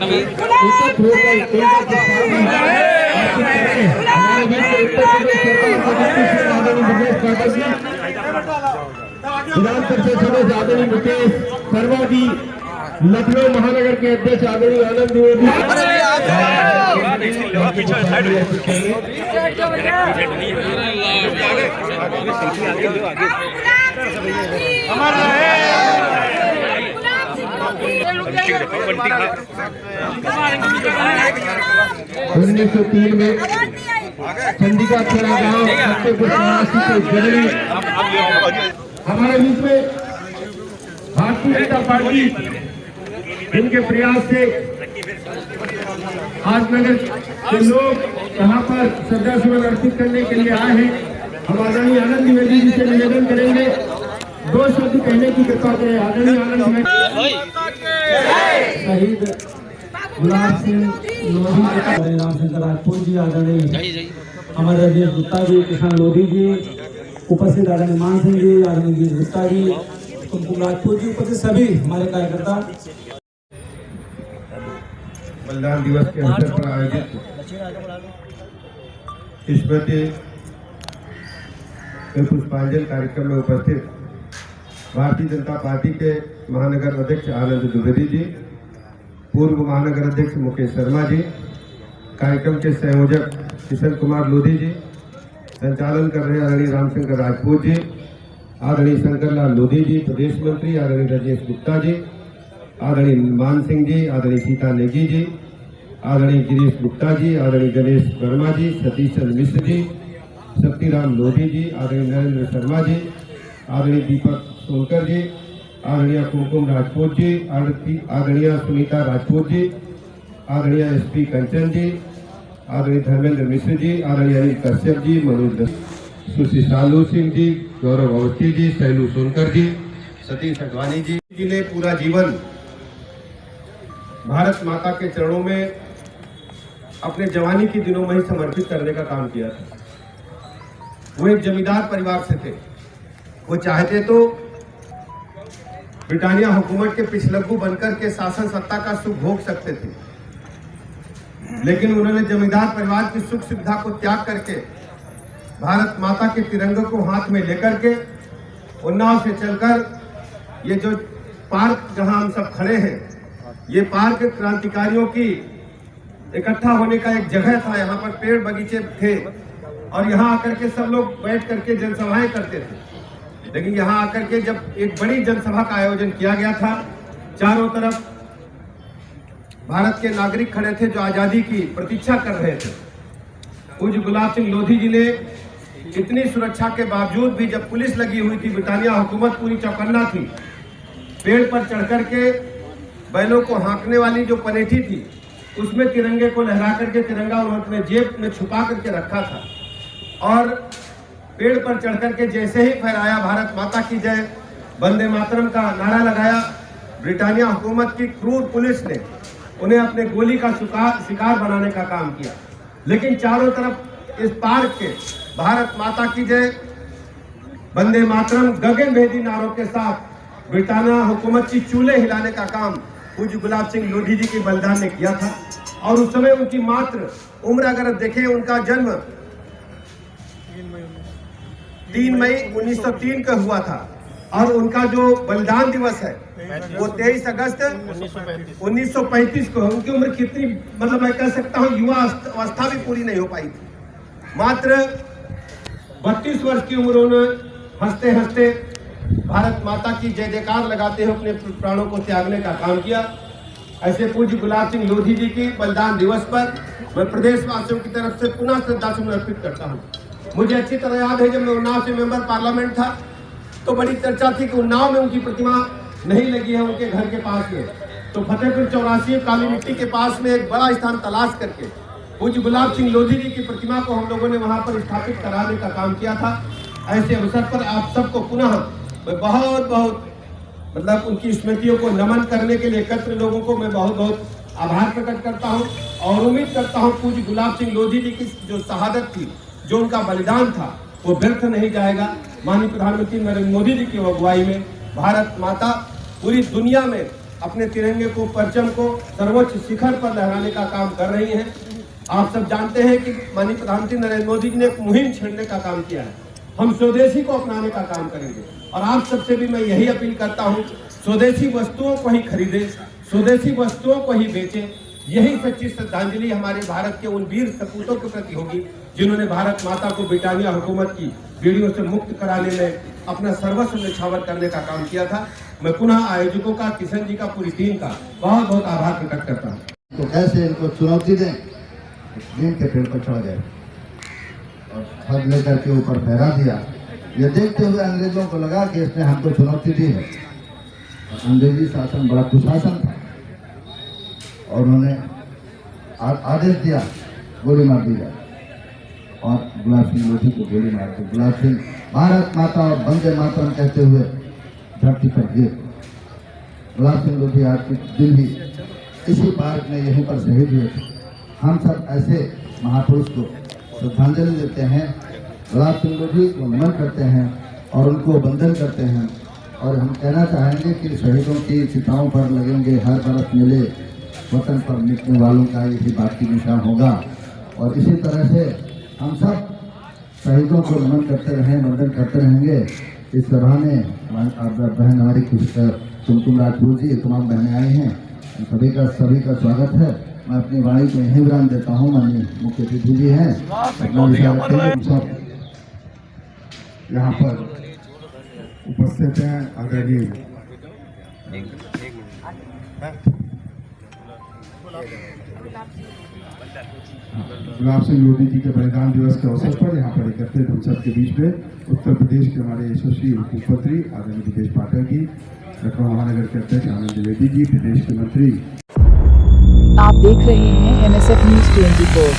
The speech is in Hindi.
विधान परिषद सदस्य आदरणीय मुकेश शर्मा जी, लखनऊ महानगर के अध्यक्ष आदरणीय आनंद द्विवेदी, उन्नीस सौ 3 में चंडिका खेड़ा गाँव हमारे बीच में भारतीय जनता पार्टी इनके प्रयास से आज नगर के लोग यहाँ पर श्रद्धासुमन अर्पित करने के लिए आए हैं। हम आदरणीय आनंद द्विवेदी जी से निवेदन करेंगे, 2 शब्द कहने की कृपा करें। आदरणीय आनंद द्विवेदी, शहीद गुलाब सिंह लोधी, रामशंकर राजपूत जी, आदरणीय अमर राजेश गुप्ता जी, किसान लोधी जी, उपस्थित आदरणीय मान सिंह जी, आदरणीय गुप्ता जी, कुमकुम राजपूत जी, उपस्थित सभी हमारे कार्यकर्ता। बलिदान दिवस के अवसर पर आयोजित स्मृति पुष्पांजलि कार्यक्रम में उपस्थित भारतीय जनता पार्टी के महानगर अध्यक्ष आनंद द्विवेदी जी, पूर्व महानगर अध्यक्ष मुकेश शर्मा जी, कार्यक्रम के संयोजक किशन कुमार लोधी जी, संचालन कर रहे आदरणीय रामशंकर राजपूत जी, आदरणीय शंकरलाल लोधी जी, प्रदेश मंत्री आदरणीय राजेश गुप्ता जी, आदरणीय मान सिंह जी, आदरणीय सीता नेगी जी, आदरणीय गिरीश गुप्ता जी, आदरणीय गणेश वर्मा जी, सतीश चंद्र मिश्र जी, शक्तिराम लोधी जी, आदरणीय नरेंद्र शर्मा जी, आदरणीय दीपक सोनकर जी, आदरणीय कुमकुम राजपूत जी, आदरणीय सुनीता राजपूत जी, आदरणीय SP कंचन जी, आदरणीय धर्मेंद्र मिश्र जी, आदरणीय अनिल कश्यप जी, मनोज सुश्री सालू सिंह जी, गौरव अवस्थी जी, शैलू सोनकर जी, सतीश अडवाणी जी ने पूरा जीवन भारत माता के चरणों में अपने जवानी के दिनों में ही समर्पित करने का काम किया था। वो एक जमींदार परिवार से थे। वो चाहते तो ब्रिटानिया हुकूमत के पिछलग्गू बनकर के शासन सत्ता का सुख भोग सकते थे, लेकिन उन्होंने जमींदार परिवार की सुख सुविधा को त्याग करके भारत माता के तिरंगे को हाथ में लेकर के उन्नाव से चलकर ये जो पार्क जहां हम सब खड़े हैं, ये पार्क क्रांतिकारियों की इकट्ठा होने का एक जगह था। यहाँ पर पेड़ बगीचे थे और यहाँ आकर के सब लोग बैठ करके जनसभाएं करते थे। लेकिन यहाँ आकर के जब एक बड़ी जनसभा का आयोजन किया गया था, चारों तरफ भारत के नागरिक खड़े थे जो आजादी की प्रतीक्षा कर रहे थे। पूज्य गुलाब सिंह लोधी जी ने इतनी सुरक्षा के बावजूद भी, जब पुलिस लगी हुई थी, ब्रिटानिया हुकूमत पूरी चौकन्ना थी, पेड़ पर चढ़ करके बैलों को हाँकने वाली जो पनेठी थी उसमें तिरंगे को लहरा करके तिरंगा उन्होंने जेब में छुपा करके रखा था और पेड़ पर चढ़ करके जैसे ही फहराया भारत माता की जय, वंदे मातरम का नारा लगाया, ब्रिटानिया हुकूमत की क्रूर पुलिस ने उन्हें अपने गोली का शिकार बनाने का काम किया। लेकिन चारों तरफ इस पार्क के भारत माता की जय, वंदे मातरम, गगनभेदी नारों के साथ ब्रिटानिया हुकूमत की चूल्हे हिलाने का काम पूज्य गुलाब सिंह लोधी जी के बलिदान ने किया था। और उस समय उनकी मात्र उम्र अगर देखें, उनका जन्म 3 मई 1903 का हुआ था और उनका जो बलिदान दिवस है वो 23 अगस्त 1935 को है। उनकी उम्र कितनी, मतलब मैं कह सकता हूँ युवा अवस्था भी पूरी नहीं हो पाई थी। मात्र 32 वर्ष की उम्र उन्होंने हंसते हंसते भारत माता की जय जयकार लगाते हुए अपने प्राणों को त्यागने का काम किया। ऐसे पूज्य गुलाब सिंह लोधी जी की बलिदान दिवस पर मैं प्रदेशवासियों की तरफ से पुनः श्रद्धासुमन अर्पित करता हूँ। मुझे अच्छी तरह याद है, जब मैं उन्नाव से मेंबर पार्लियामेंट था तो बड़ी चर्चा थी कि उन्नाव में उनकी प्रतिमा नहीं लगी है उनके घर के पास में, तो फतेहपुर 84 काली मिट्टी के पास में एक बड़ा स्थान तलाश करके पूज्य गुलाब सिंह लोधी जी की प्रतिमा को हम लोगों ने वहां पर स्थापित कराने का काम किया था। ऐसे अवसर पर आप सबको पुनः मैं बहुत बहुत मतलब उनकी स्मृतियों को नमन करने के लिए एकत्र लोगों को मैं बहुत बहुत आभार प्रकट करता हूं और उम्मीद करता हूं पूज्य गुलाब सिंह लोधी जी की जो शहादत थी, जो उनका बलिदान था, वो व्यर्थ नहीं जाएगा। माननीय प्रधानमंत्री नरेंद्र मोदी जी की अगुवाई में भारत माता पूरी दुनिया में अपने तिरंगे को, परचम को सर्वोच्च शिखर पर लहराने का काम कर रही हैं। आप सब जानते हैं कि माननीय प्रधानमंत्री नरेंद्र मोदी जी ने एक मुहिम छेड़ने का काम किया है। हम स्वदेशी को अपनाने का काम करेंगे और आप सबसे भी मैं यही अपील करता हूं, स्वदेशी वस्तुओं को ही खरीदें, स्वदेशी वस्तुओं को ही बेचें। यही सच्ची श्रद्धांजलि हमारे भारत के उन वीर सपूतों के प्रति होगी जिन्होंने भारत माता को ब्रिटानिया हुकूमत की बीड़ियों से मुक्त कराने में अपना सर्वस्व न्यौछावर करने का काम किया था। मैं पुनः आयोजकों का, किशन जी का, पूरी टीम का बहुत बहुत आभार प्रकट करता हूँ। तो कैसे इनको चुनौती दें, नीम के पेड़ पर चढ़ गए और हद लेकर के ऊपर फहरा दिया। ये देखते हुए अंग्रेजों को लगा कि इसने हमको चुनौती दी है। अंग्रेजी शासन बड़ा कुशासन था और उन्होंने आदेश दिया गोली मार दी जाए और गुलाब सिंह लोधी को गोली मार दी। गुलाब सिंह भारत माता और वंदे मातरम कहते हुए धरती पर गिर। गुलाब सिंह लोधी आज के दिन ही इसी पार्क में यहीं पर शहीद हुए थे। हम सब ऐसे महापुरुष को श्रद्धांजलि देते हैं, गुलाब सिंह लोधी को नमन करते हैं और उनको वंदन करते हैं। और हम कहना चाहेंगे कि शहीदों की चिताओं पर लगेंगे हर बरस मेले, वतन पर मिटने वालों का यही बाकी निशान होगा। और इसी तरह से हम सब शहीदों को नमन करते रहें, वंदन करते रहेंगे। इस सभा में बहन हमारी कुमकुम राजपूत जी, तमाम बहनें आई हैं, सभी का स्वागत है। मैं अपनी वाणी को यहीं विराम देता हूँ। माननीय मुख्य अतिथि जी हैं, अपना विचार रखेंगे। सब यहाँ पर उपस्थित हैं आदरणीय गुलाब सिंह लोधी जी के बलिदान दिवस के अवसर पर यहाँ पर एकत्रित हम सब के बीच में उत्तर प्रदेश के हमारे यशस्वी मुख्यमंत्री आदरणीय ब्रजेश पाठक जी, लखनऊ महानगर के अध्यक्ष आनंद द्विवेदी जी, प्रदेश के मंत्री। आप देख रहे हैं MSF News 24।